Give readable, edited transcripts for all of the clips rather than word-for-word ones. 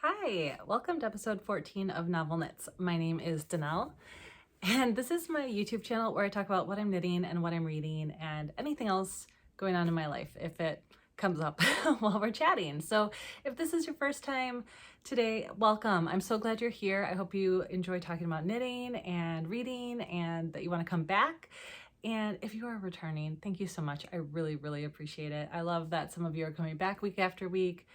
Hi, welcome to episode 14 of Novel Knits. My name is Danelle, and this is my YouTube channel where I talk about what I'm knitting and what I'm reading and anything else going on in my life if it comes up while we're chatting. So if this is your first time today, welcome. I'm so glad you're here. I hope you enjoy talking about knitting and reading and that you want to come back. And if you are returning, thank you so much. I really appreciate it. I love that some of you are coming back week after week,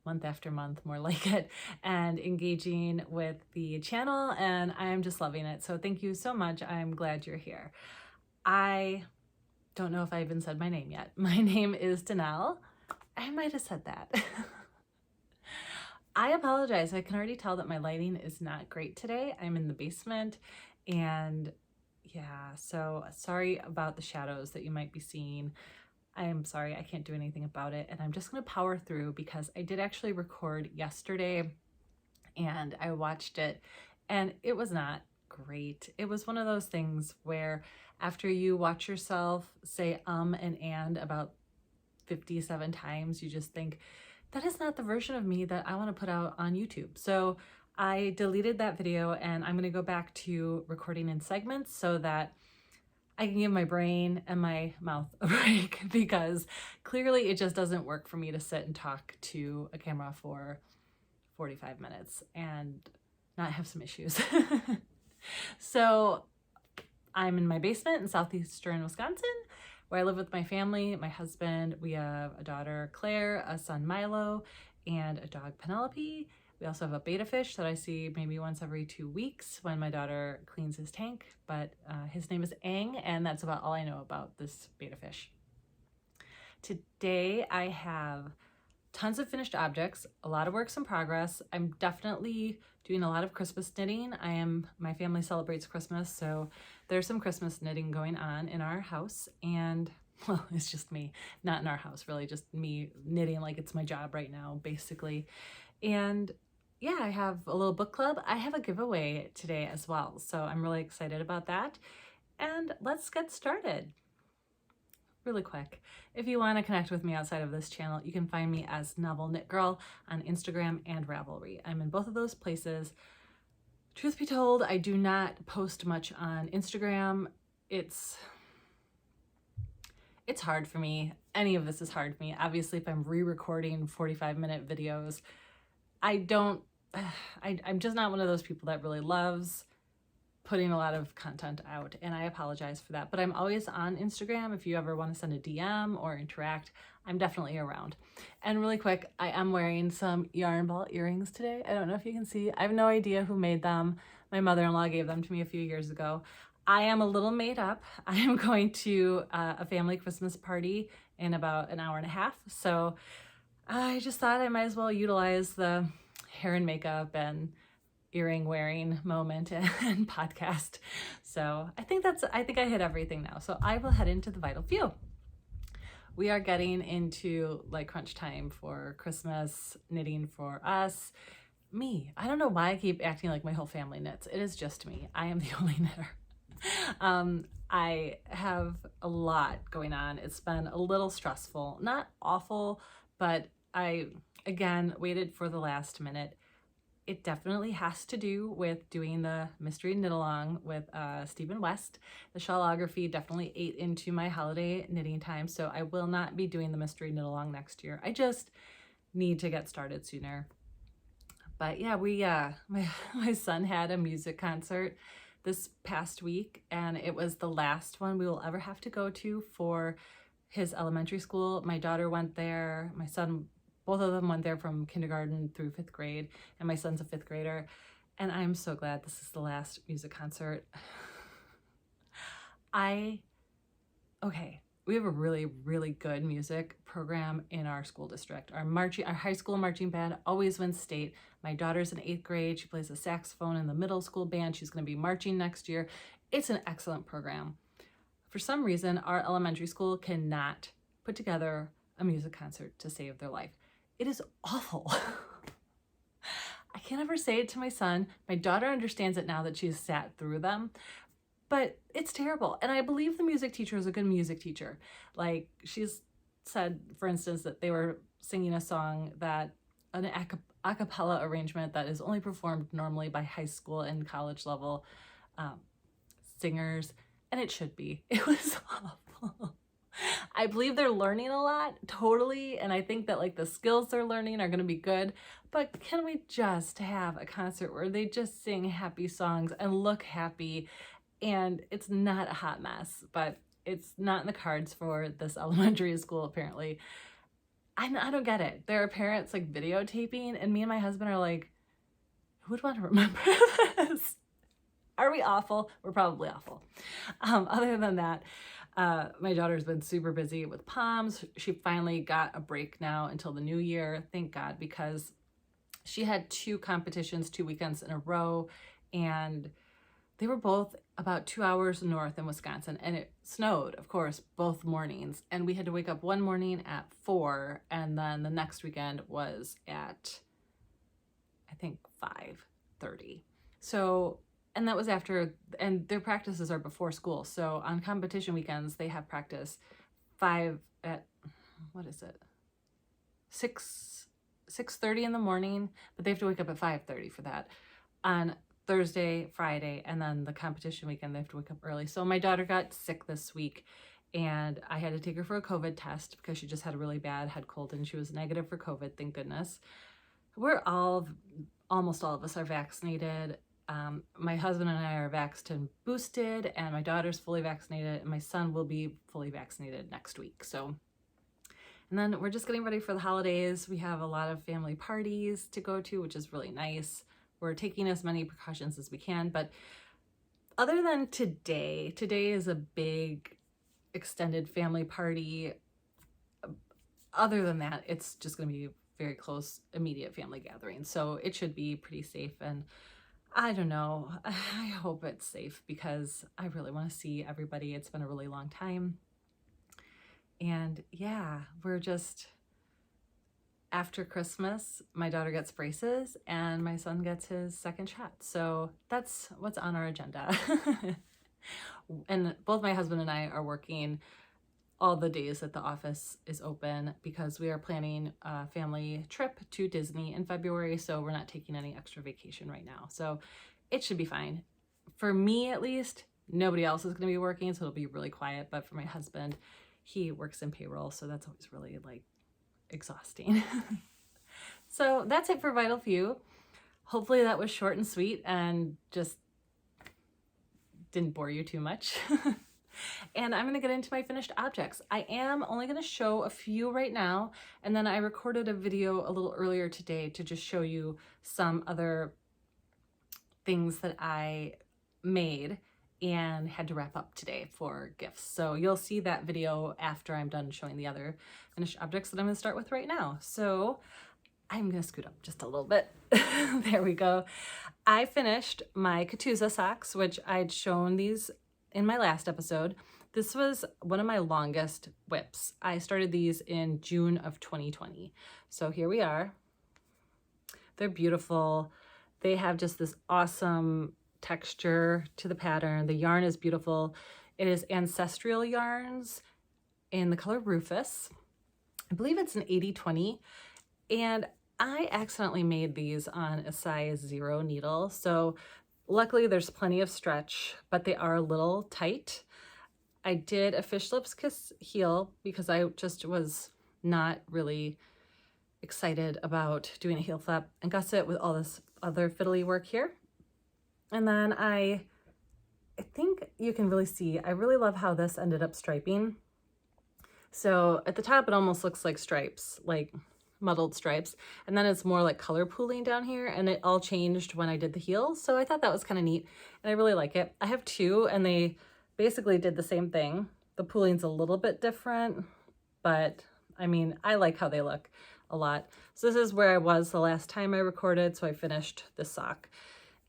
month after month, more like it, and engaging with the channel, and I'm just loving it. So thank you so much. I'm glad you're here. I don't know if I even said my name yet. My name is Danelle. I might have said that. I apologize. I can already tell that my lighting is not great today. I'm in the basement, and yeah, so sorry about the shadows that you might be seeing. I'm sorry, I can't do anything about it, and I'm just gonna power through because I did actually record yesterday and I watched it and it was not great. It was one of those things where after you watch yourself say and about 57 times, you just think, that is not the version of me that I want to put out on YouTube. So I deleted that video and I'm gonna go back to recording in segments so that I can give my brain and my mouth a break, because clearly it just doesn't work for me to sit and talk to a camera for 45 minutes and not have some issues. So I'm in my basement in southeastern Wisconsin where I live with my family, my husband. We have a daughter, Claire, a son, Milo, and a dog, Penelope. We also have a betta fish that I see maybe once every 2 weeks when my daughter cleans his tank, but his name is Aang, and that's about all I know about this betta fish. Today I have tons of finished objects, a lot of works in progress. I'm definitely doing a lot of Christmas knitting. My family celebrates Christmas, so there's some Christmas knitting going on in our house, and well, it's just me, not in our house, really just me knitting like it's my job right now, basically. And yeah, I have a little book club. I have a giveaway today as well, so I'm really excited about that. And let's get started. Really quick, if you want to connect with me outside of this channel, you can find me as Novel Knit Girl on Instagram and Ravelry. I'm in both of those places. Truth be told, I do not post much on Instagram. It's hard for me. Any of this is hard for me. Obviously, if I'm re-recording 45-minute videos, I'm just not one of those people that really loves putting a lot of content out, and I apologize for that, but I'm always on Instagram. If you ever want to send a DM or interact, I'm definitely around. And really quick, I am wearing some yarn ball earrings today. I don't know if you can see. I have no idea who made them. My mother-in-law gave them to me a few years ago. I am a little made up. I am going to a family Christmas party in about an hour and a half, so I just thought I might as well utilize the hair and makeup and earring wearing moment and podcast. So I think I hit everything now. So I will head into the vital few. We are getting into like crunch time for Christmas knitting for us. Me. I don't know why I keep acting like my whole family knits. It is just me. I am the only knitter. I have a lot going on. It's been a little stressful, not awful, but I, again, waited for the last minute. It definitely has to do with doing the mystery knit along with Stephen West. The shawlography definitely ate into my holiday knitting time, so I will not be doing the mystery knit along next year. I just need to get started sooner. But yeah, my son had a music concert this past week, and it was the last one we will ever have to go to for his elementary school. My daughter went there, my son, both of them went there from kindergarten through 5th grade, and my son's a 5th grader. And I'm so glad this is the last music concert. We have a really good music program in our school district. Our high school marching band always wins state. My daughter's in 8th grade. She plays the saxophone in the middle school band. She's going to be marching next year. It's an excellent program. For some reason, our elementary school cannot put together a music concert to save their life. It is awful. I can't ever say it to my son. My daughter understands it now that she's sat through them, but it's terrible. And I believe the music teacher is a good music teacher. Like, she's said, for instance, that they were singing a song that a cappella arrangement that is only performed normally by high school and college level singers, and it should be. It was awful. I believe they're learning a lot, totally, and I think that like the skills they're learning are going to be good, but can we just have a concert where they just sing happy songs and look happy, and it's not a hot mess? But it's not in the cards for this elementary school, apparently. I don't get it. There are parents like videotaping, and me and my husband are like, who would want to remember this? Are we awful? We're probably awful. Other than that, my daughter's been super busy with POMs. She finally got a break now until the new year, thank God, because she had 2 competitions 2 weekends in a row, and they were both about 2 hours north in Wisconsin, and it snowed, of course, both mornings, and we had to wake up one morning at 4, and then the next weekend was at, I think, 5:30. So, and that was after, and their practices are before school. So on competition weekends, they have practice 6:30 in the morning, but they have to wake up at 5:30 for that. On Thursday, Friday, and then the competition weekend, they have to wake up early. So my daughter got sick this week, and I had to take her for a COVID test because she just had a really bad head cold, and she was negative for COVID, thank goodness. Almost all of us are vaccinated. My husband and I are vaxxed and boosted, and my daughter's fully vaccinated, and my son will be fully vaccinated next week. So, and then we're just getting ready for the holidays. We have a lot of family parties to go to, which is really nice. We're taking as many precautions as we can, but other than today is a big extended family party. Other than that, it's just going to be very close, immediate family gathering. So it should be pretty safe, and I don't know. I hope it's safe because I really want to see everybody. It's been a really long time. And yeah, we're just, after Christmas, my daughter gets braces and my son gets his second shot. So that's what's on our agenda. And both my husband and I are working all the days that the office is open because we are planning a family trip to Disney in February. So we're not taking any extra vacation right now. So it should be fine. For me, at least, nobody else is going to be working, so it'll be really quiet. But for my husband, he works in payroll, so that's always really like exhausting. So that's it for Vital Few. Hopefully that was short and sweet and just didn't bore you too much. And I'm going to get into my finished objects. I am only going to show a few right now, and then I recorded a video a little earlier today to just show you some other things that I made and had to wrap up today for gifts. So you'll see that video after I'm done showing the other finished objects that I'm going to start with right now. So I'm going to scoot up just a little bit. There we go. I finished my Katusa socks, which I'd shown these in my last episode. This was one of my longest whips. I started these in June of 2020. So here we are. They're beautiful. They have just this awesome texture to the pattern. The yarn is beautiful. It is ancestral yarns in the color Rufus. I believe it's an 80/20, and I accidentally made these on a size 0 needle. So luckily there's plenty of stretch, but they are a little tight. I did a fish lips kiss heel because I just was not really excited about doing a heel flap and gusset with all this other fiddly work here. And then I think you can really see, I really love how this ended up striping. So at the top, it almost looks like stripes, like muddled stripes. And then it's more like color pooling down here, and it all changed when I did the heels. So I thought that was kind of neat, and I really like it. I have 2, and they basically did the same thing. The pooling's a little bit different, but I mean, I like how they look a lot. So this is where I was the last time I recorded, so I finished this sock.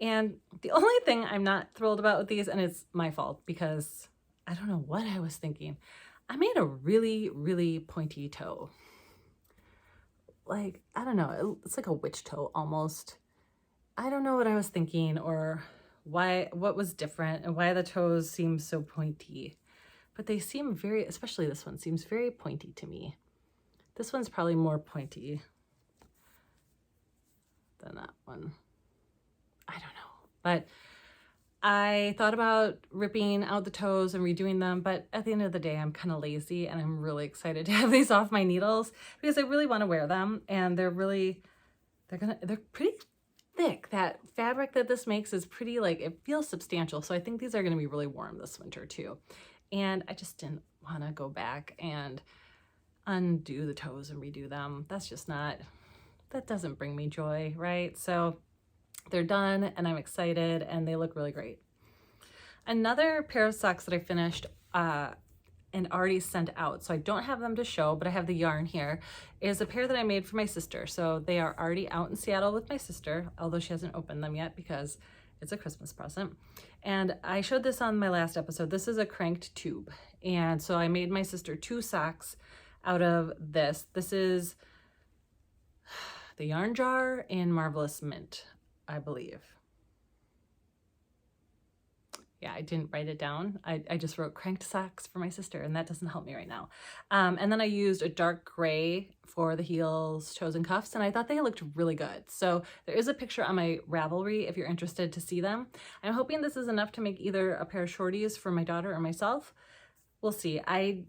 And the only thing I'm not thrilled about with these, and it's my fault because I don't know what I was thinking. I made a really, really pointy toe. Like, I don't know, it's like a witch toe almost. I don't know what I was thinking or what was different and why the toes seem so pointy. But they seem very, especially this one, seems very pointy to me. This one's probably more pointy. one? I don't know. But I thought about ripping out the toes and redoing them, but at the end of the day, I'm kind of lazy and I'm really excited to have these off my needles because I really want to wear them, and they're pretty thick. That fabric that this makes is pretty, like, it feels substantial. So I think these are going to be really warm this winter too. And I just didn't want to go back and undo the toes and redo them. That's just not, that doesn't bring me joy, right? So they're done and I'm excited and they look really great. Another pair of socks that I finished and already sent out, so I don't have them to show, but I have the yarn here, is a pair that I made for my sister. So they are already out in Seattle with my sister, although she hasn't opened them yet because it's a Christmas present. And I showed this on my last episode. This is a cranked tube. And so I made my sister 2 socks out of this. This is the yarn jar in Marvelous Mint, I believe. Yeah, I didn't write it down. I just wrote cranked socks for my sister, and that doesn't help me right now. And then I used a dark gray for the heels, toes, and cuffs, and I thought they looked really good. So there is a picture on my Ravelry if you're interested to see them. I'm hoping this is enough to make either a pair of shorties for my daughter or myself. We'll see. I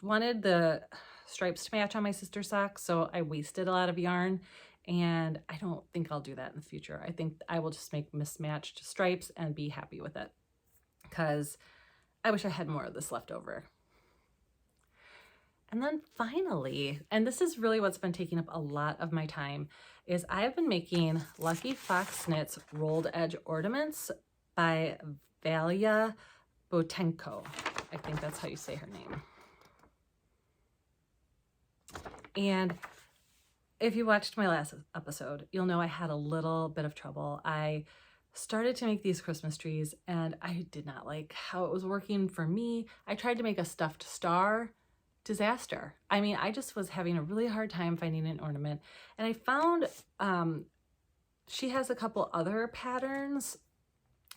wanted the stripes to match on my sister's socks, so I wasted a lot of yarn. And I don't think I'll do that in the future. I think I will just make mismatched stripes and be happy with it, because I wish I had more of this left over. And then finally, and this is really what's been taking up a lot of my time, is I have been making Lucky Fox Knits Rolled Edge Ornaments by Valia Botenko. I think that's how you say her name. And if you watched my last episode, you'll know I had a little bit of trouble. I started to make these Christmas trees and I did not like how it was working for me. I tried to make a stuffed star. Disaster. I mean, I just was having a really hard time finding an ornament. And I found she has a couple other patterns,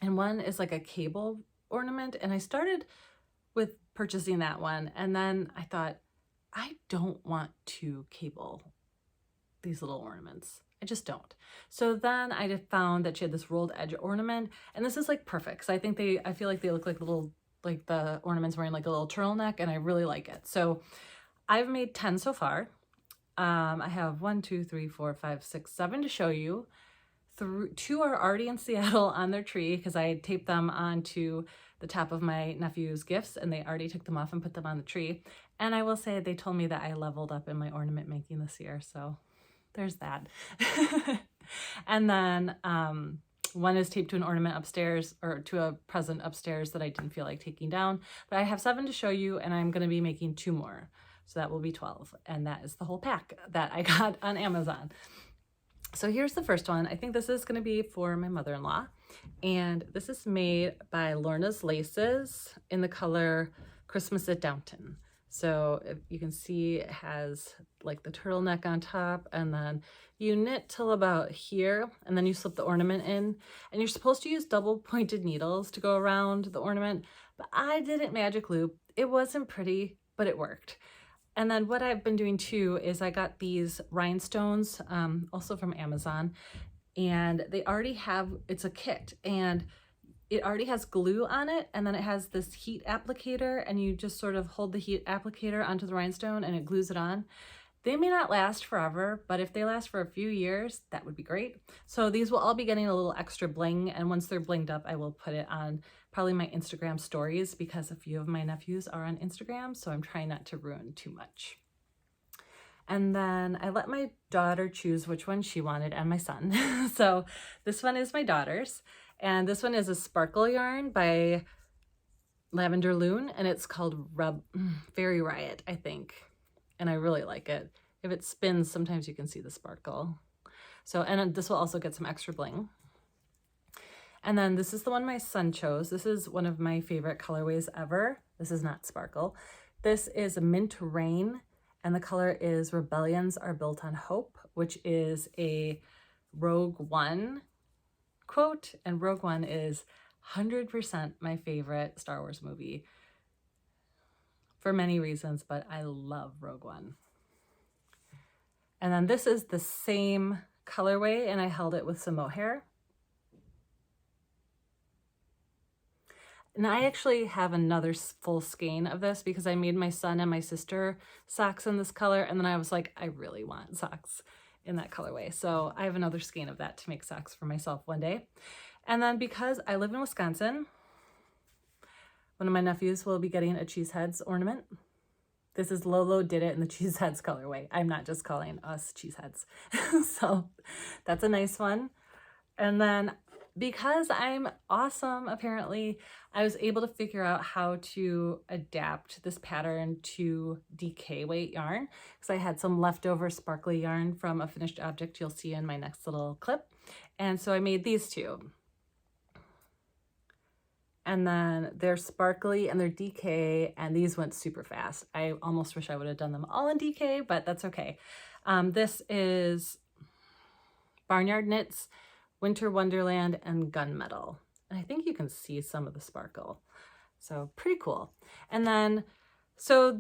and one is like a cable ornament. And I started with purchasing that one. And then I thought, I don't want to cable these little ornaments. I just don't. So then I just found that she had this rolled edge ornament, and this is like perfect. So I feel like they look like little, like the ornaments wearing like a little turtleneck, and I really like it. So I've made 10 so far. I have 1, 2, 3, 4, 5, 6, 7 to show you. 2 are already in Seattle on their tree because I taped them onto the top of my nephew's gifts, and they already took them off and put them on the tree. And I will say they told me that I leveled up in my ornament making this year, so there's that. And then one is taped to an ornament upstairs, or to a present upstairs that I didn't feel like taking down. But I have 7 to show you, and I'm going to be making 2 more. So that will be 12. And that is the whole pack that I got on Amazon. So here's the first one. I think this is going to be for my mother-in-law. And this is made by Lorna's Laces in the color Christmas at Downton. So if you can see, it has like the turtleneck on top, and then you knit till about here, and then you slip the ornament in, and you're supposed to use double pointed needles to go around the ornament, but I didn't magic loop. It wasn't pretty, but it worked. And then what I've been doing too is I got these rhinestones, also from Amazon, and they already have, it's a kit, and it already has glue on it, and then it has this heat applicator, and you just sort of hold the heat applicator onto the rhinestone and it glues it on. They may not last forever, but if they last for a few years, that would be great. So these will all be getting a little extra bling, and once they're blinged up, I will put it on probably my Instagram stories, because a few of my nephews are on Instagram, so I'm trying not to ruin too much. And then I let my daughter choose which one she wanted, and my son. So this one is my daughter's. And this one is a sparkle yarn by Lavender Loon, and it's called Fairy Riot, I think. And I really like it. If it spins, sometimes you can see the sparkle. So, and this will also get some extra bling. And then this is the one my son chose. This is one of my favorite colorways ever. This is not sparkle. This is a Mint Rain, and the color is Rebellions Are Built on Hope, which is a Rogue One quote, and Rogue One is 100% my favorite Star Wars movie for many reasons, but I love Rogue One. And then this is the same colorway, and I held it with some mohair. And I actually have another full skein of this because I made my son and my sister socks in this color, and then I was like, I really want socks in that colorway. So I have another skein of that to make socks for myself one day. And then because I live in Wisconsin, one of my nephews will be getting a Cheeseheads ornament. This is Lolo did it in the Cheeseheads colorway. I'm not just calling us Cheeseheads. So that's a nice one. And then because I'm awesome, apparently, I was able to figure out how to adapt this pattern to DK weight yarn because I had some leftover sparkly yarn from a finished object you'll see in my next little clip. And so I made these two. And then they're sparkly and they're DK, and these went super fast. I almost wish I would have done them all in DK, but that's okay. This is Barnyard Knits, Winter Wonderland, and Gunmetal. And I think you can see some of the sparkle. So pretty cool. And then, so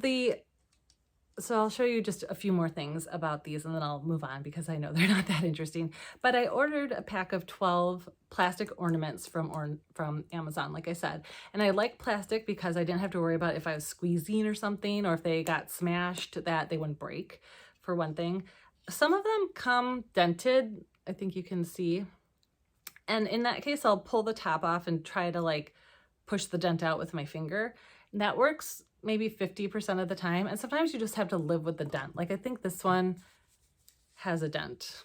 I'll show you just a few more things about these and then I'll move on because I know they're not that interesting. But I ordered a pack of 12 plastic ornaments from Amazon, like I said. And I like plastic because I didn't have to worry about if I was squeezing or something, or if they got smashed, that they wouldn't break, for one thing. Some of them come dented, I think you can see. And in that case, I'll pull the top off and try to like push the dent out with my finger. And that works maybe 50% of the time. And sometimes you just have to live with the dent. Like I think this one has a dent.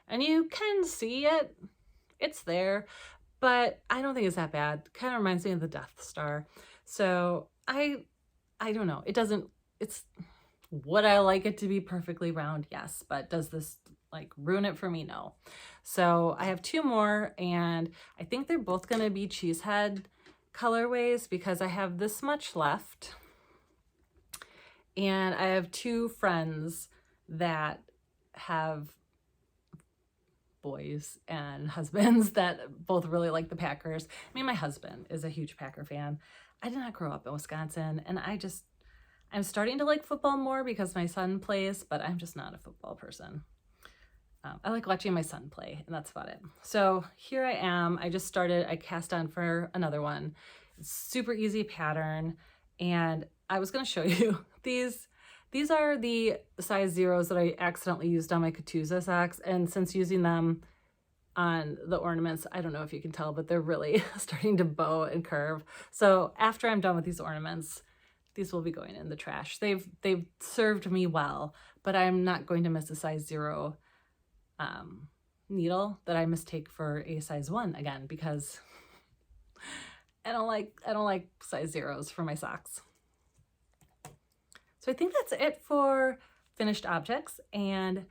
And you can see it. It's there. But I don't think it's that bad. Kind of reminds me of the Death Star. So I don't know. Would I like it to be perfectly round? Yes. But does this like ruin it for me? No. So I have two more, and I think they're both going to be Cheesehead colorways because I have this much left. And I have two friends that have boys and husbands that both really like the Packers. I mean, my husband is a huge Packer fan. I did not grow up in Wisconsin, and I'm starting to like football more because my son plays, but I'm just not a football person. I like watching my son play, and that's about it. So here I am. I cast on for another one. It's super easy pattern, and I was going to show you these. These are the size zeros that I accidentally used on my Katusa socks, and since using them on the ornaments, I don't know if you can tell, but they're really starting to bow and curve. So after I'm done with these ornaments, these will be going in the trash. They've served me well, but I'm not going to miss a size 0 needle that I mistake for a size 1 again, because I don't like size 0s for my socks. So I think that's it for finished objects, and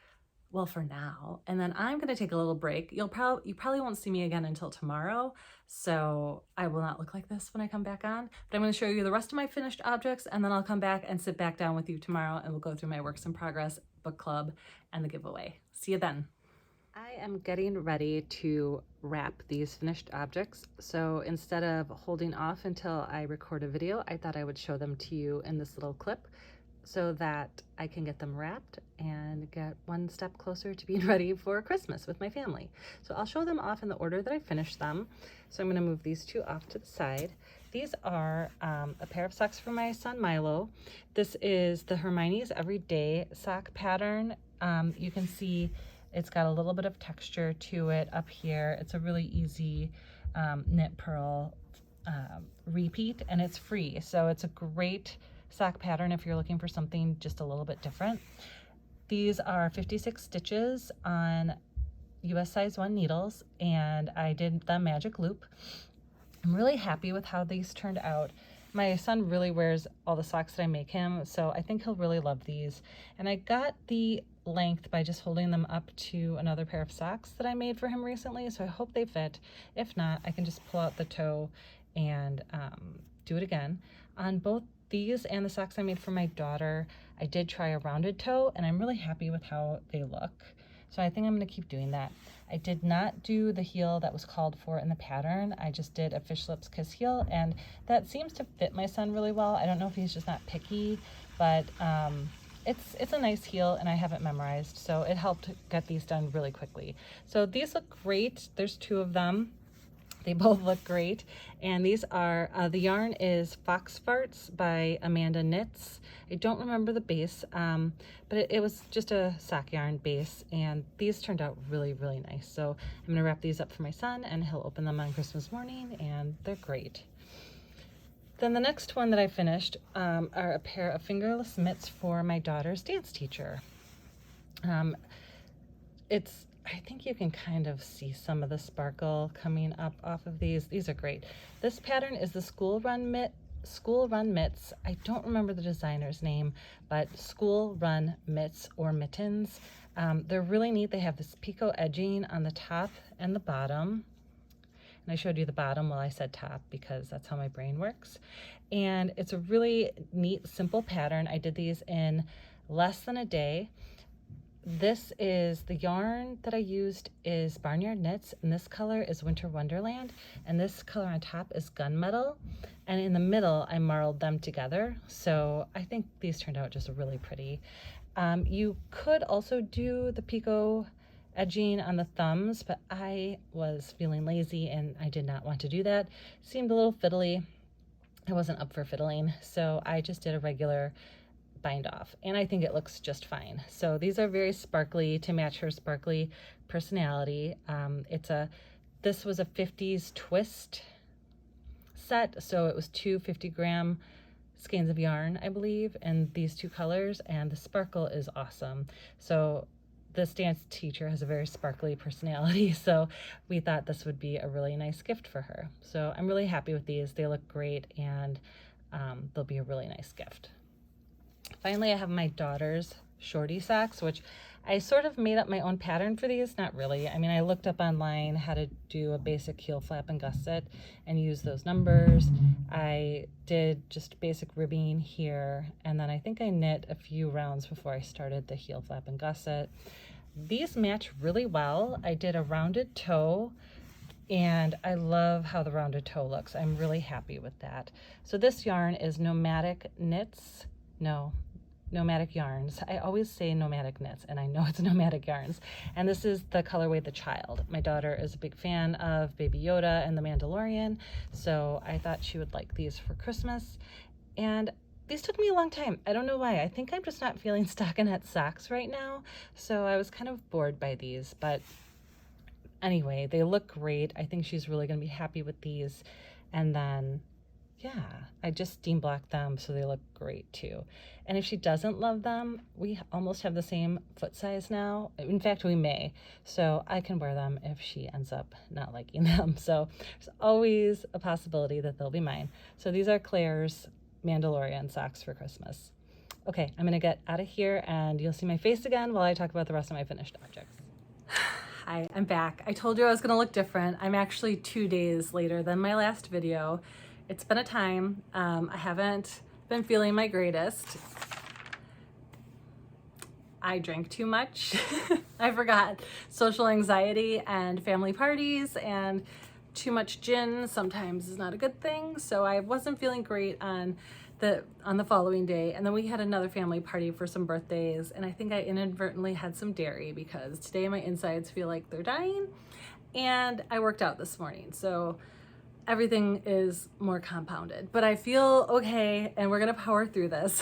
well, for now. And then I'm going to take a little break. You probably won't see me again until tomorrow, so I will not look like this when I come back on. But I'm going to show you the rest of my finished objects, and then I'll come back and sit back down with you tomorrow, and we'll go through my works in progress, book club, and the giveaway. See you then. I am getting ready to wrap these finished objects. So instead of holding off until I record a video, I thought I would show them to you in this little clip so that I can get them wrapped and get one step closer to being ready for Christmas with my family. So I'll show them off in the order that I finished them. So I'm going to move these two off to the side. These are a pair of socks for my son Milo. This is the Hermione's Everyday sock pattern. You can see it's got a little bit of texture to it up here. It's a really easy knit purl repeat, and it's free. So it's a great sock pattern if you're looking for something just a little bit different. These are 56 stitches on US size 1 needles, and I did the magic loop. I'm really happy with how these turned out. My son really wears all the socks that I make him, so I think he'll really love these. And I got the length by just holding them up to another pair of socks that I made for him recently, so I hope they fit. If not, I can just pull out the toe and do it again. On both these and the socks I made for my daughter, I did try a rounded toe, and I'm really happy with how they look. So I think I'm going to keep doing that. I did not do the heel that was called for in the pattern. I just did a fish lips kiss heel, and that seems to fit my son really well. I don't know if he's just not picky, but it's a nice heel and I have it memorized, so it helped get these done really quickly. So these look great. There's 2 of them. They both look great. And these are, the yarn is Fox Farts by Amanda Knits. I don't remember the base, but it was just a sock yarn base, and these turned out really, really nice. So I'm gonna wrap these up for my son and he'll open them on Christmas morning, and they're great. Then the next one that I finished are a pair of fingerless mitts for my daughter's dance teacher. I think you can kind of see some of the sparkle coming up off of these. These are great. This pattern is the School Run Mitts. I don't remember the designer's name, but School Run Mitts or mittens. They're really neat. They have this picot edging on the top and the bottom. And I showed you the bottom while I said top because that's how my brain works. And it's a really neat, simple pattern. I did these in less than a day. This is the yarn that I used is Barnyard Knits, and this color is Winter Wonderland, and this color on top is Gunmetal, and in the middle I marled them together. So I think these turned out just really pretty. You could also do the picot edging on the thumbs, but I was feeling lazy and I did not want to do that. Seemed a little fiddly. I wasn't up for fiddling, so I just did a regular bind off, and I think it looks just fine. So these are very sparkly to match her sparkly personality. This was a 50s twist set, so it was 2 50-gram skeins of yarn, I believe, and these 2 colors, and the sparkle is awesome. So this dance teacher has a very sparkly personality, so we thought this would be a really nice gift for her. So I'm really happy with these. They look great, and they'll be a really nice gift. Finally, I have my daughter's Shorty socks, which I sort of made up my own pattern for these. Not really. I mean, I looked up online how to do a basic heel flap and gusset and use those numbers. I did just basic ribbing here, and then I think I knit a few rounds before I started the heel flap and gusset. These match really well. I did a rounded toe, and I love how the rounded toe looks. I'm really happy with that. So this yarn is Nomadic Yarns. I always say Nomadic Knits, and I know it's Nomadic Yarns. And this is the colorway The Child. My daughter is a big fan of Baby Yoda and The Mandalorian, so I thought she would like these for Christmas. And these took me a long time. I don't know why. I think I'm just not feeling stockinette socks right now, so I was kind of bored by these. But anyway, they look great. I think she's really going to be happy with these. And then yeah, I just steam blocked them, so they look great too. And if she doesn't love them, we almost have the same foot size now. In fact, we may. So I can wear them if she ends up not liking them. So there's always a possibility that they'll be mine. So these are Claire's Mandalorian socks for Christmas. Okay, I'm gonna get out of here and you'll see my face again while I talk about the rest of my finished objects. Hi, I'm back. I told you I was gonna look different. I'm actually 2 days later than my last video. It's been a time. I haven't been feeling my greatest. I drank too much. I forgot social anxiety and family parties, and too much gin sometimes is not a good thing. So I wasn't feeling great on the following day. And then we had another family party for some birthdays, and I think I inadvertently had some dairy because today my insides feel like they're dying. And I worked out this morning, so everything is more compounded, but I feel okay, and we're gonna power through this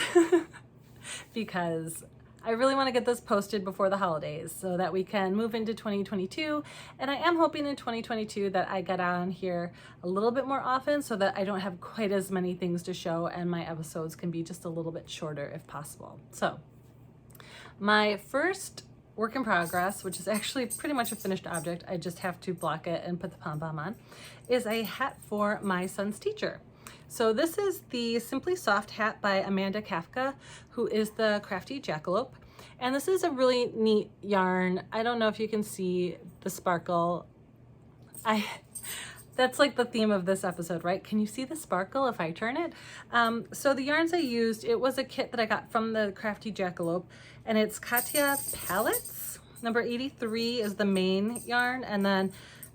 because I really want to get this posted before the holidays so that we can move into 2022. And I am hoping in 2022 that I get on here a little bit more often so that I don't have quite as many things to show and my episodes can be just a little bit shorter if possible. So my first work in progress, which is actually pretty much a finished object, I just have to block it and put the pom-pom on, is a hat for my son's teacher. So this is the Simply Soft hat by Amanda Kafka, who is the Crafty Jackalope. And this is a really neat yarn. I don't know if you can see the sparkle. That's like the theme of this episode, right? Can you see the sparkle if I turn it? So the yarns I used, it was a kit that I got from the Crafty Jackalope, and it's Katya Palettes. Number 83 is the main yarn, and then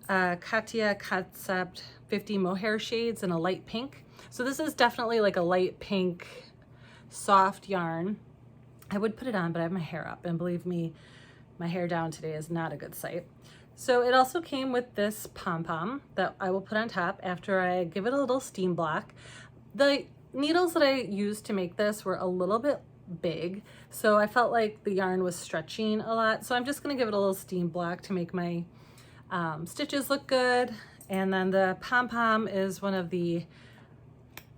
Katya Concept 50 mohair shades in a light pink. So this is definitely like a light pink soft yarn. I would put it on, but I have my hair up, and believe me, my hair down today is not a good sight. So it also came with this pom-pom that I will put on top after I give it a little steam block. The needles that I used to make this were a little bit big, so I felt like the yarn was stretching a lot. So I'm just gonna give it a little steam block to make my stitches look good. And then the pom-pom is one of the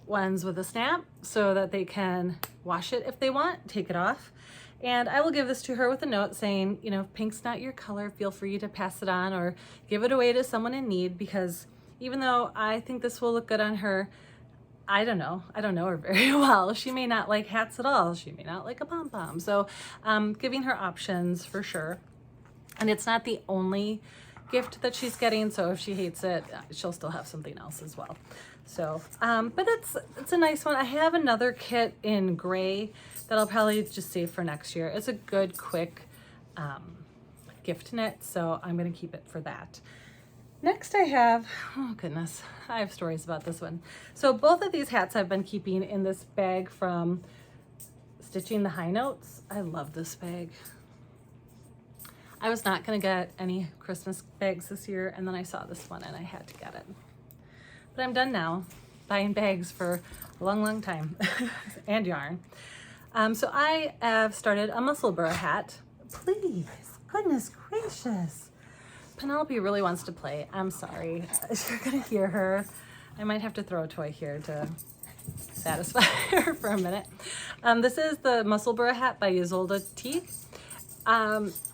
ones with a snap so that they can wash it if they want, take it off. And I will give this to her with a note saying, you know, if pink's not your color, feel free to pass it on or give it away to someone in need, because even though I think this will look good on her, I don't know her very well. She may not like hats at all. She may not like a pom-pom. So giving her options for sure. And it's not the only gift that she's getting, so if she hates it, she'll still have something else as well. So, but it's a nice one. I have another kit in gray that I'll probably just save for next year. It's a good, quick gift knit, so I'm gonna keep it for that. Next I have, oh goodness, I have stories about this one. So both of these hats I've been keeping in this bag from Stitching the High Notes. I love this bag. I was not gonna get any Christmas bags this year, and then I saw this one and I had to get it. But I'm done now, buying bags for a long, long time, and yarn. So I have started a Musselburgh hat. Please, goodness gracious. Penelope really wants to play. I'm sorry, you're gonna hear her. I might have to throw a toy here to satisfy her for a minute. This is the Musselburgh hat by Ysolda Teague.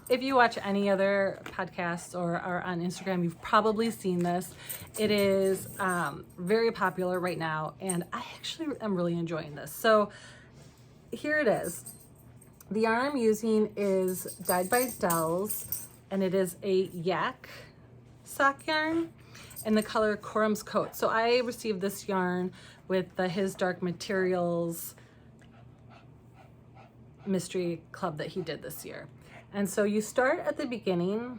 If you watch any other podcasts or are on Instagram, you've probably seen this. It is very popular right now, and I actually am really enjoying this. So here it is. The yarn I'm using is Dyed by Dells, and it is a yak sock yarn in the color Corum's Coat. So I received this yarn with the His Dark Materials mystery club that he did this year. And so you start at the beginning,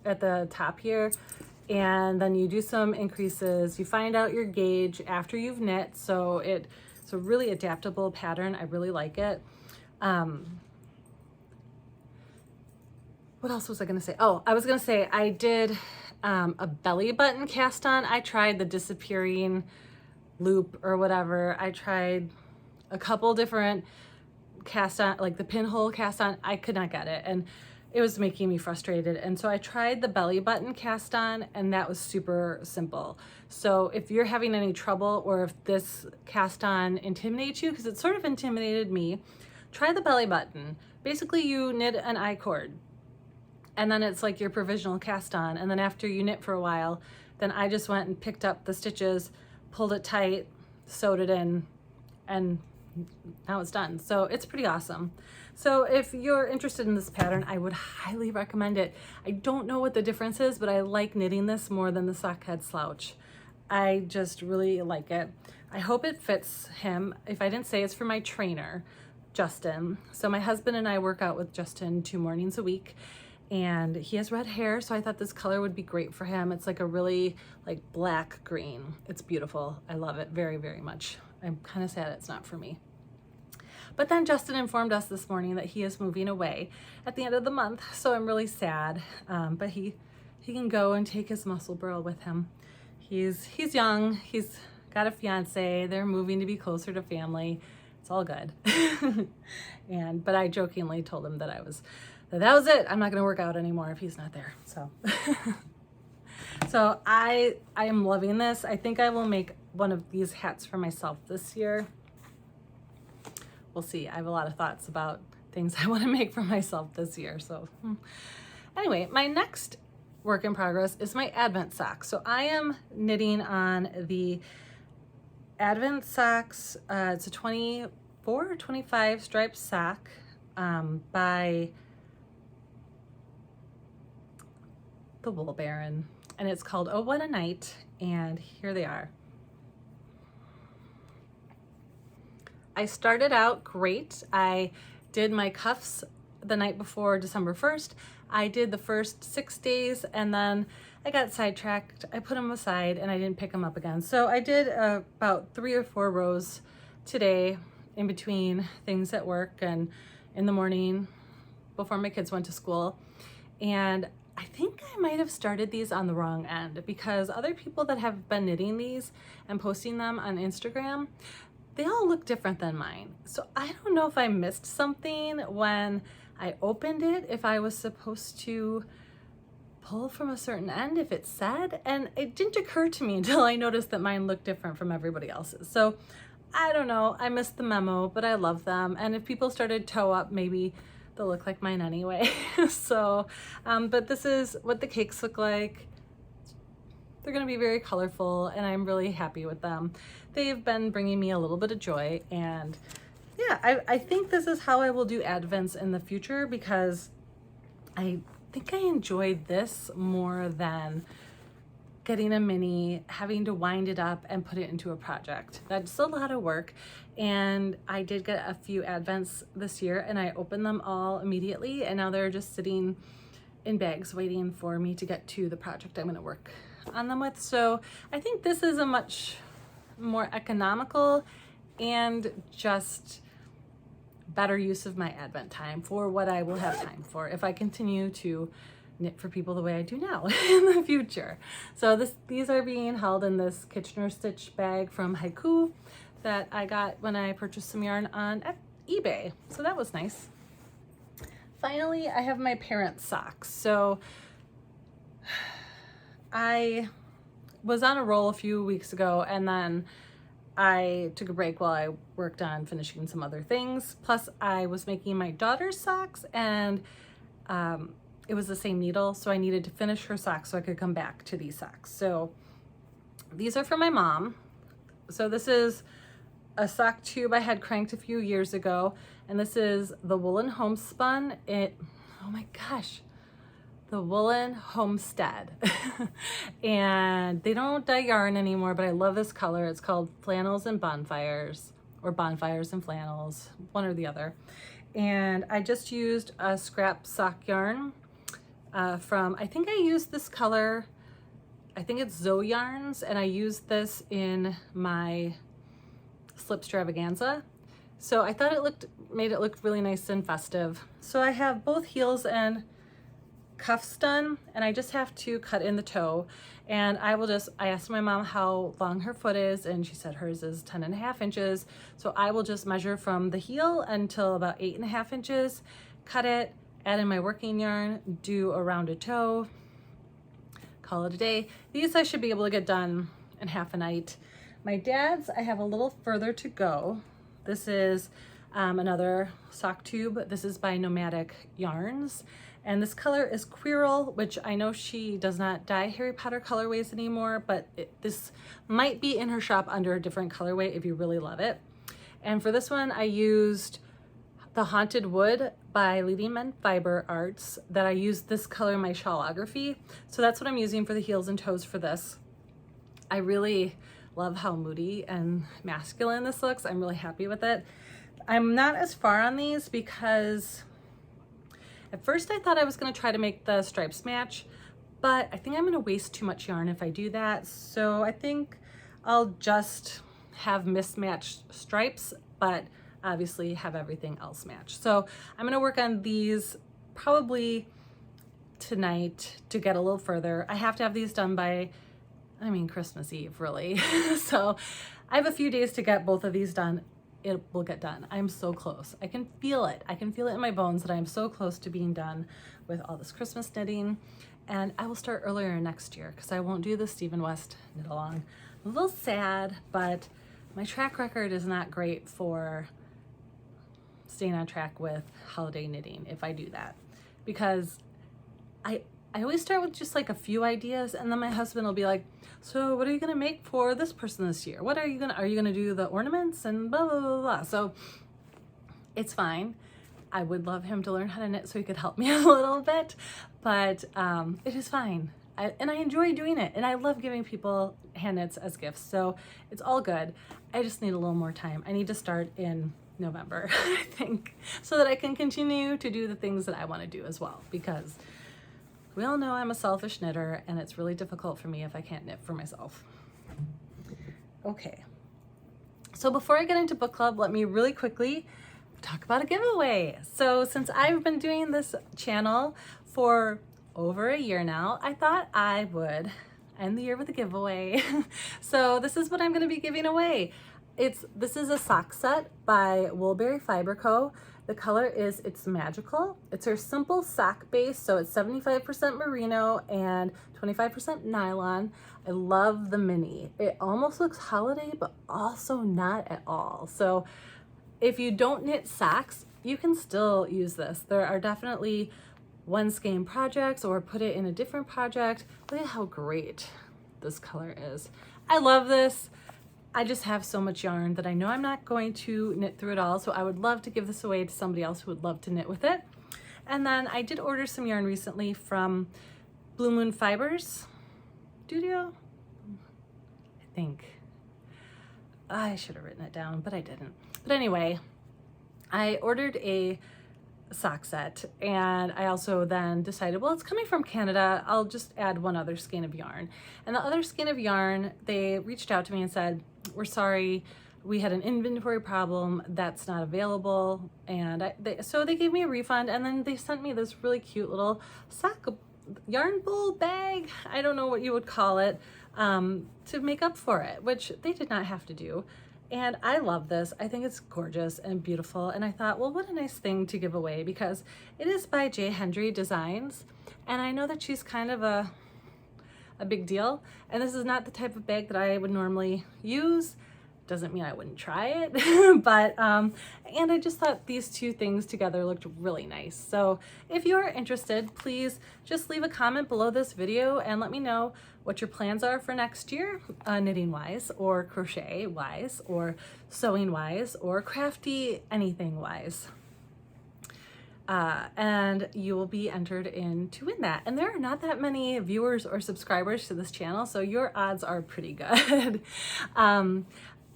at the top here, and then you do some increases. You find out your gauge after you've knit. So it's a really adaptable pattern. I really like it. What else was I gonna say? Oh, I was gonna say I did a belly button cast on. I tried the disappearing loop or whatever. I tried a couple different cast on, like the pinhole cast on. I could not get it, and it was making me frustrated. And so I tried the belly button cast on, and that was super simple. So if you're having any trouble, or if this cast on intimidates you, because it sort of intimidated me, try the belly button. Basically you knit an I-cord, and then it's like your provisional cast on, and then after you knit for a while, then I just went and picked up the stitches, pulled it tight, sewed it in, and now it's done. So it's pretty awesome. So if you're interested in this pattern, I would highly recommend it. I don't know what the difference is, but I like knitting this more than the sock head slouch. I just really like it. I hope it fits him. If I didn't say, it's for my trainer, Justin. So my husband and I work out with Justin 2 mornings a week, and he has red hair, so I thought this color would be great for him. It's like a really like black green. It's beautiful. I love it very, very much. I'm kind of sad it's not for me. But then Justin informed us this morning that he is moving away at the end of the month, so I'm really sad. But he can go and take his Musselburgh with him. He's young. He's got a fiance. They're moving to be closer to family. It's all good. But I jokingly told him that that was it. I'm not going to work out anymore if he's not there. So so I am loving this. I think I will make one of these hats for myself this year. We'll see. I have a lot of thoughts about things I want to make for myself this year. So anyway, my next work in progress is my Advent sock. So I am knitting on the Advent socks. It's a 24 or 25 striped sock by the Wool Baron, and it's called Oh What a Night, and here they are. I started out great. I did my cuffs the night before December 1st. I did the first 6 days, and then I got sidetracked. I put them aside and I didn't pick them up again. So I did about 3 or 4 rows today in between things at work and in the morning before my kids went to school. And I think I might have started these on the wrong end, because other people that have been knitting these and posting them on Instagram, they all look different than mine. So I don't know if I missed something when I opened it, if I was supposed to pull from a certain end, if it said, and it didn't occur to me until I noticed that mine looked different from everybody else's. So I don't know, I missed the memo, but I love them. And if people started toe up, maybe they'll look like mine anyway. So, but this is what the cakes look like. They're gonna be very colorful, and I'm really happy with them. They've been bringing me a little bit of joy, and yeah, I think this is how I will do Advents in the future, because I think I enjoyed this more than getting a mini, having to wind it up and put it into a project. That's a lot of work. And I did get a few Advents this year, and I opened them all immediately, and now they're just sitting in bags waiting for me to get to the project I'm going to work on them with. So I think this is a much more economical and just better use of my Advent time for what I will have time for if I continue to knit for people the way I do now in the future. So these are being held in this Kitchener stitch bag from Haiku that I got when I purchased some yarn on eBay. So that was nice. Finally, I have my parents' socks. So I was on a roll a few weeks ago, and then I took a break while I worked on finishing some other things. Plus I was making my daughter's socks, and it was the same needle, so I needed to finish her socks so I could come back to these socks. So these are from my mom. So this is a sock tube I had cranked a few years ago, and this is the Woolen Homespun. Oh my gosh, the Woolen Homestead. And they don't dye yarn anymore, but I love this color. It's called Flannels and Bonfires, or Bonfires and Flannels, one or the other. And I just used a scrap sock yarn from, I think I used this color, I think it's Zoe Yarns, and I used this in my Slip Stravaganza. So I thought made it look really nice and festive. So I have both heels and cuffs done, and I just have to cut in the toe. And I asked my mom how long her foot is, and she said hers is 10.5 inches. So I will just measure from the heel until about 8.5 inches, cut it, add in my working yarn, do a rounded toe, call it a day. These I should be able to get done in half a night. My dad's, I have a little further to go. This is another sock tube. This is by Nomadic Yarns. And this color is Quirrell, which I know she does not dye Harry Potter colorways anymore, but this might be in her shop under a different colorway if you really love it. And for this one, I used the Haunted Wood by Leading Men Fiber Arts, that I used this color in my shawlography. So that's what I'm using for the heels and toes for this. I really love how moody and masculine this looks. I'm really happy with it. I'm not as far on these because at first I thought I was going to try to make the stripes match, but I think I'm going to waste too much yarn if I do that. So I think I'll just have mismatched stripes, but obviously have everything else match. So I'm going to work on these probably tonight to get a little further. I have to have these done by, Christmas Eve, really. So I have a few days to get both of these done. It will get done. I'm so close. I can feel it. I can feel it in my bones that I'm so close to being done with all this Christmas knitting. And I will start earlier next year because I won't do the Stephen West knit along. I'm a little sad, but my track record is not great for staying on track with holiday knitting if I do that, because I always start with just like a few ideas, and then my husband will be like, so what are you gonna make for this person this year? Are you gonna do the ornaments and blah, blah, blah, blah. So it's fine. I would love him to learn how to knit so he could help me a little bit, but it is fine. And I enjoy doing it, and I love giving people hand knits as gifts, so it's all good. I just need a little more time. I need to start in November, I think, so that I can continue to do the things that I want to do as well, because we all know I'm a selfish knitter, and it's really difficult for me if I can't knit for myself. Okay, so before I get into book club, let me really quickly talk about a giveaway. So since I've been doing this channel for over a year now, I thought I would end the year with a giveaway. So this is what I'm going to be giving away. This is a sock set by Woolberry Fiber Co. The color is It's Magical. It's her simple sock base, so it's 75% merino and 25% nylon. I love the mini. It almost looks holiday, but also not at all. So if you don't knit socks, you can still use this. There are definitely one skein projects, or put it in a different project. Look at how great this color is. I love this. I just have so much yarn that I know I'm not going to knit through it all, so I would love to give this away to somebody else who would love to knit with it. And then I did order some yarn recently from Blue Moon Fibers Studio, I think. I should have written it down, but I didn't. But anyway, I ordered a sock set, and I also then decided, well, it's coming from Canada, I'll just add one other skein of yarn. And the other skein of yarn, they reached out to me and said, we're sorry, we had an inventory problem, that's not available. And so they gave me a refund, and then they sent me this really cute little sock yarn bowl bag, I don't know what you would call it, to make up for it, which they did not have to do. And I love this. I think it's gorgeous and beautiful. And I thought, well, what a nice thing to give away, because it is by J. Hendry Designs. And I know that she's kind of a big deal. And this is not the type of bag that I would normally use. Doesn't mean I wouldn't try it, but, and I just thought these two things together looked really nice. So if you're interested, please just leave a comment below this video and let me know what your plans are for next year, knitting wise, or crochet wise, or sewing wise, or crafty anything wise. And you will be entered in to win that. And there are not that many viewers or subscribers to this channel, so your odds are pretty good.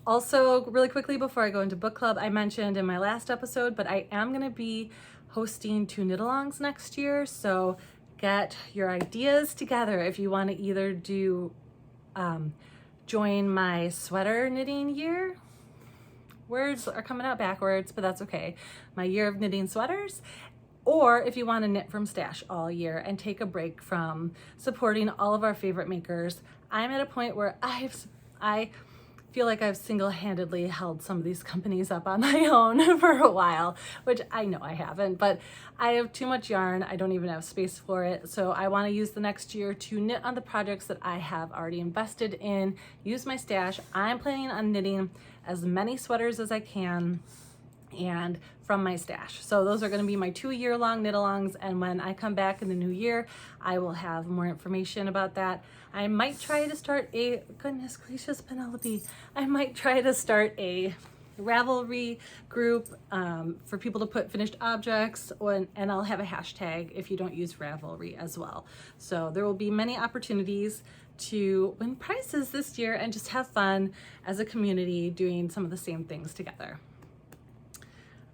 Also, really quickly before I go into book club, I mentioned in my last episode, but I am going to be hosting 2 knit-alongs next year, so get your ideas together if you want to either do join my sweater knitting year. Words are coming out backwards, but that's okay. My year of knitting sweaters. Or if you want to knit from stash all year and take a break from supporting all of our favorite makers. I'm at a point where I feel like I've single-handedly held some of these companies up on my own for a while, which I know I haven't, but I have too much yarn. I don't even have space for it. So I want to use the next year to knit on the projects that I have already invested in, use my stash. I'm planning on knitting as many sweaters as I can and from my stash. So those are going to be my 2-year-long knit-alongs, and when I come back in the new year, I will have more information about that. I might try to start a, goodness gracious, Penelope, I might try to start a Ravelry group for people to put finished objects on, and I'll have a hashtag if you don't use Ravelry as well. So there will be many opportunities to win prizes this year and just have fun as a community doing some of the same things together.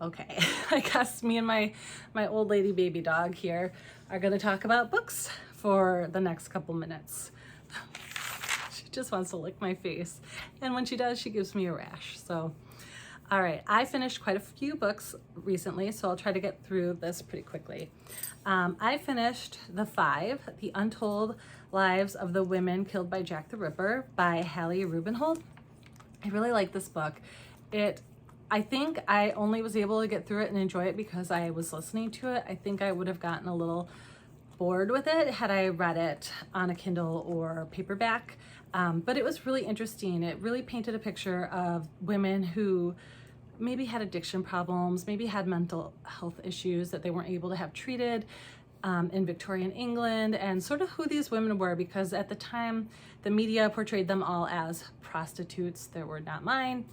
Okay, I guess me and my old lady baby dog here are going to talk about books for the next couple minutes. She just wants to lick my face, and when she does, she gives me a rash. So, all right, I finished quite a few books recently, so I'll try to get through this pretty quickly. I finished The Untold Lives of the Women Killed by Jack the Ripper by Hallie Rubenhold. I really like this book. I think I only was able to get through it and enjoy it because I was listening to it. I think I would have gotten a little bored with it had I read it on a Kindle or paperback, but it was really interesting. It really painted a picture of women who maybe had addiction problems, maybe had mental health issues that they weren't able to have treated in Victorian England, and sort of who these women were, because at the time the media portrayed them all as prostitutes. Their word, not mine.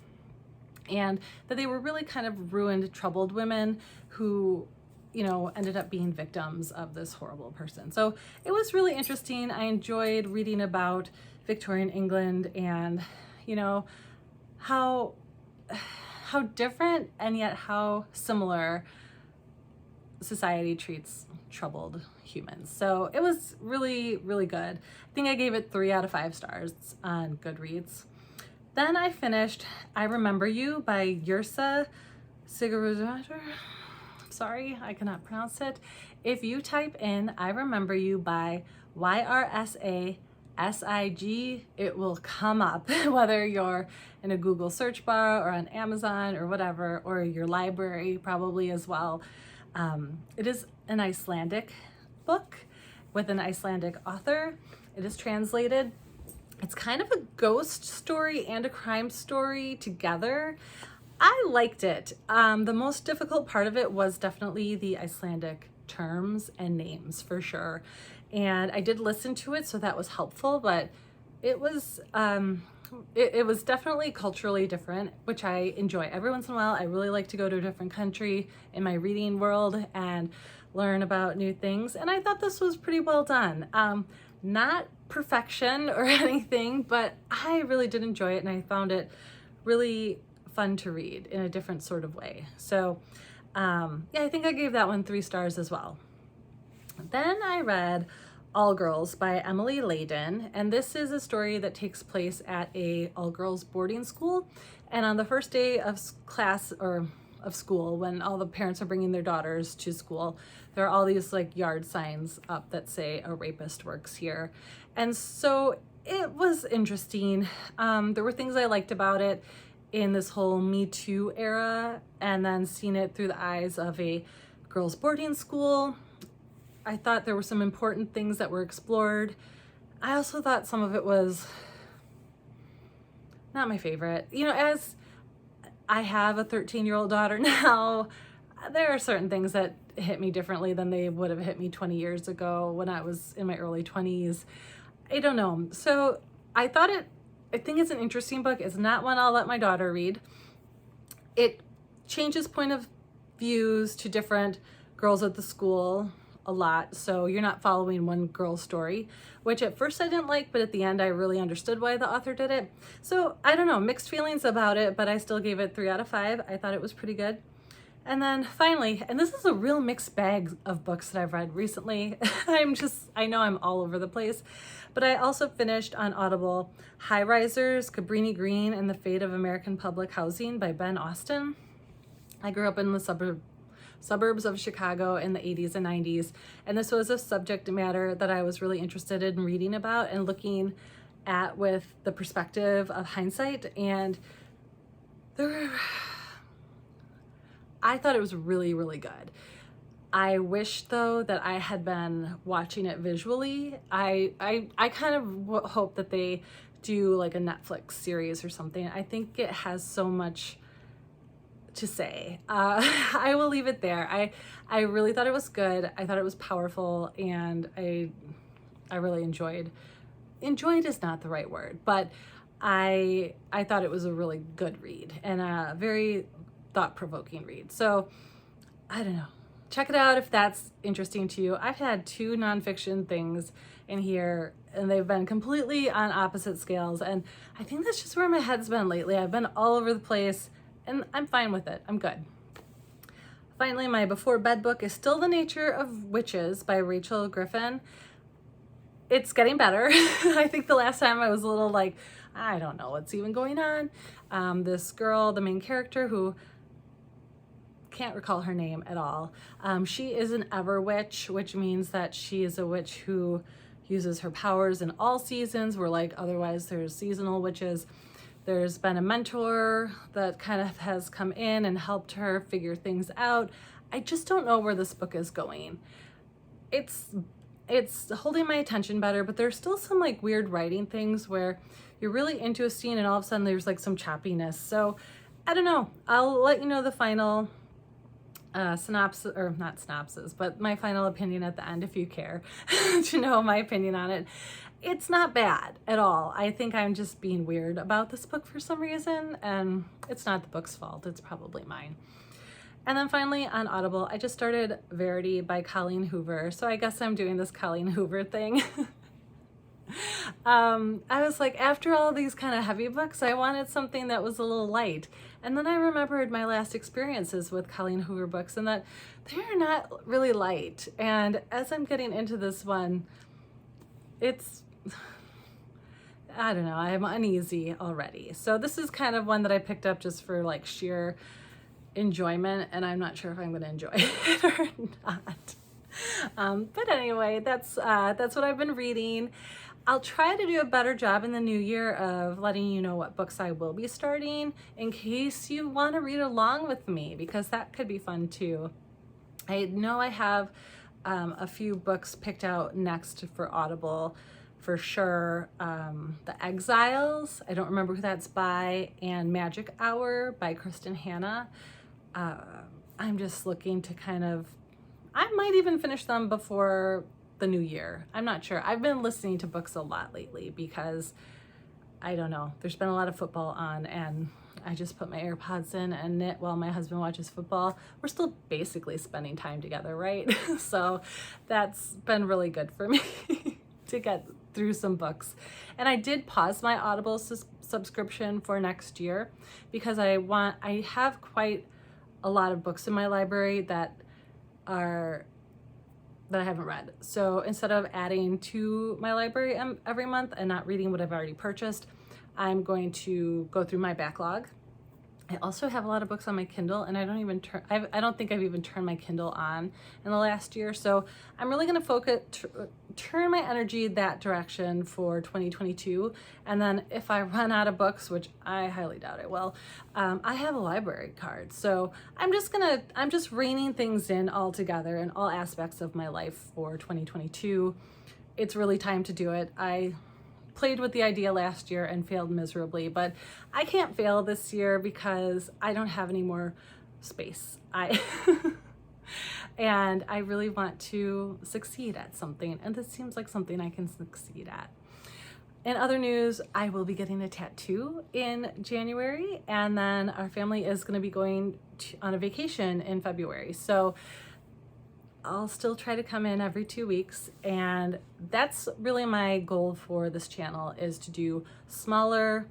And that they were really kind of ruined, troubled women who, you know, ended up being victims of this horrible person. So it was really interesting. I enjoyed reading about Victorian England and, you know, how different and yet how similar society treats troubled humans. So it was really, really good. I think I gave it 3 out of 5 stars on Goodreads. Then I finished I Remember You by Yrsa Sigaruzator. Sorry, I cannot pronounce it. If you type in I Remember You by YRSA SIG, it will come up, whether you're in a Google search bar or on Amazon or whatever, or your library probably as well. It is an Icelandic book with an Icelandic author. It is translated. It's kind of a ghost story and a crime story together. I liked it. The most difficult part of it was definitely the Icelandic terms and names for sure. And I did listen to it, so that was helpful, but it was it was definitely culturally different, which I enjoy. Every once in a while, I really like to go to a different country in my reading world and learn about new things. And I thought this was pretty well done. Not perfection or anything, but I really did enjoy it, and I found it really fun to read in a different sort of way. So yeah, I think I gave that one 3 stars as well. Then I read All Girls by Emily Laden, and this is a story that takes place at a all-girls boarding school. And on the first day of class or of school, when all the parents are bringing their daughters to school, there are all these like yard signs up that say a rapist works here. And so it was interesting. There were things I liked about it in this whole Me Too era, and then seeing it through the eyes of a girls boarding school. I thought there were some important things that were explored. I also thought some of it was not my favorite. You know, as I have a 13-year-old daughter now, there are certain things that hit me differently than they would have hit me 20 years ago when I was in my early 20s. I don't know. So I think it's an interesting book. It's not one I'll let my daughter read. It changes point of views to different girls at the school a lot, so you're not following one girl's story, which at first I didn't like, but at the end I really understood why the author did it. So I don't know, mixed feelings about it, but I still gave it 3 out of 5. I thought it was pretty good. And then finally, and this is a real mixed bag of books that I've read recently. I know I'm all over the place, but I also finished on Audible High Risers, Cabrini Green, and the Fate of American Public Housing by Ben Austen. I grew up in the suburbs of Chicago in the 80s and 90s, and this was a subject matter that I was really interested in reading about and looking at with the perspective of hindsight. And I thought it was really, really good. I wish though that I had been watching it visually. I kind of hope that they do like a Netflix series or something. I think it has so much to say. I will leave it there. I really thought it was good. I thought it was powerful, and I really enjoyed is not the right word, but I thought it was a really good read and a very thought-provoking read. So I don't know, check it out if that's interesting to you. I've had 2 nonfiction things in here, and they've been completely on opposite scales, and I think that's just where my head's been lately. I've been all over the place, and I'm fine with it. I'm good. Finally, my before bed book is still The Nature of Witches by Rachel Griffin. It's getting better. I think the last time I was a little like, I don't know what's even going on. This girl, the main character, who can't recall her name at all. She is an ever witch, which means that she is a witch who uses her powers in all seasons, where like otherwise there's seasonal witches. There's been a mentor that kind of has come in and helped her figure things out. I just don't know where this book is going. It's holding my attention better, but there's still some like weird writing things where you're really into a scene and all of a sudden there's like some choppiness. So I don't know. I'll let you know the final synopsis, or not synopsis, but my final opinion at the end if you care to know my opinion on it. It's not bad at all. I think I'm just being weird about this book for some reason, and it's not the book's fault. It's probably mine. And then finally on Audible, I just started Verity by Colleen Hoover. So I guess I'm doing this Colleen Hoover thing. I was like, after all these kind of heavy books, I wanted something that was a little light. And then I remembered my last experiences with Colleen Hoover books and that they're not really light. And as I'm getting into this one, I don't know, I'm uneasy already. So this is kind of one that I picked up just for like sheer enjoyment, and I'm not sure if I'm going to enjoy it or not. But anyway, that's what I've been reading. I'll try to do a better job in the new year of letting you know what books I will be starting in case you want to read along with me, because that could be fun too. I know I have a few books picked out next for Audible for sure. The Exiles, I don't remember who that's by, and Magic Hour by Kristen Hanna. I'm just looking to I might even finish them before the new year. I'm not sure. I've been listening to books a lot lately because, I don't know, there's been a lot of football on, and I just put my AirPods in and knit while my husband watches football. We're still basically spending time together, right? So that's been really good for me to get through some books. And I did pause my Audible subscription for next year because I have quite a lot of books in my library that I haven't read. So instead of adding to my library every month and not reading what I've already purchased, I'm going to go through my backlog. I also have a lot of books on my Kindle, and I don't think I've even turned my Kindle on in the last year. So I'm really going to turn my energy that direction for 2022. And then if I run out of books, which I highly doubt I will, I have a library card. So I'm just reining things in all together in all aspects of my life for 2022. It's really time to do it. I played with the idea last year and failed miserably, but I can't fail this year because I don't have any more space. And I really want to succeed at something, and this seems like something I can succeed at. In other news, I will be getting a tattoo in January, and then our family is going to be going on a vacation in February. So I'll still try to come in every 2 weeks, and that's really my goal for this channel, is to do smaller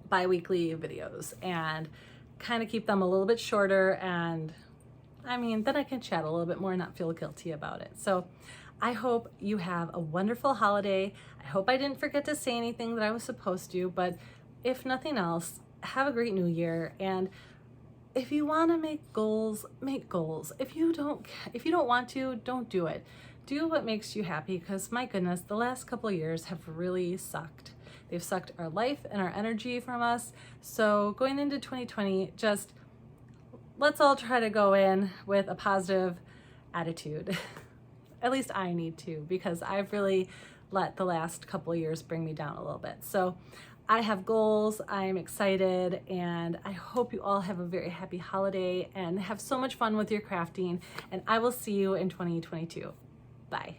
bi-weekly videos and kind of keep them a little bit shorter, and then I can chat a little bit more and not feel guilty about it. So I hope you have a wonderful holiday. I hope I didn't forget to say anything that I was supposed to, but if nothing else, have a great new year. And if you want to make goals, make goals. If you don't want to, don't do it. Do what makes you happy, because my goodness, the last couple of years have really sucked. They've sucked our life and our energy from us. So going into 2020, just let's all try to go in with a positive attitude. At least I need to, because I've really let the last couple of years bring me down a little bit. So I have goals, I'm excited, and I hope you all have a very happy holiday and have so much fun with your crafting, and I will see you in 2022. Bye.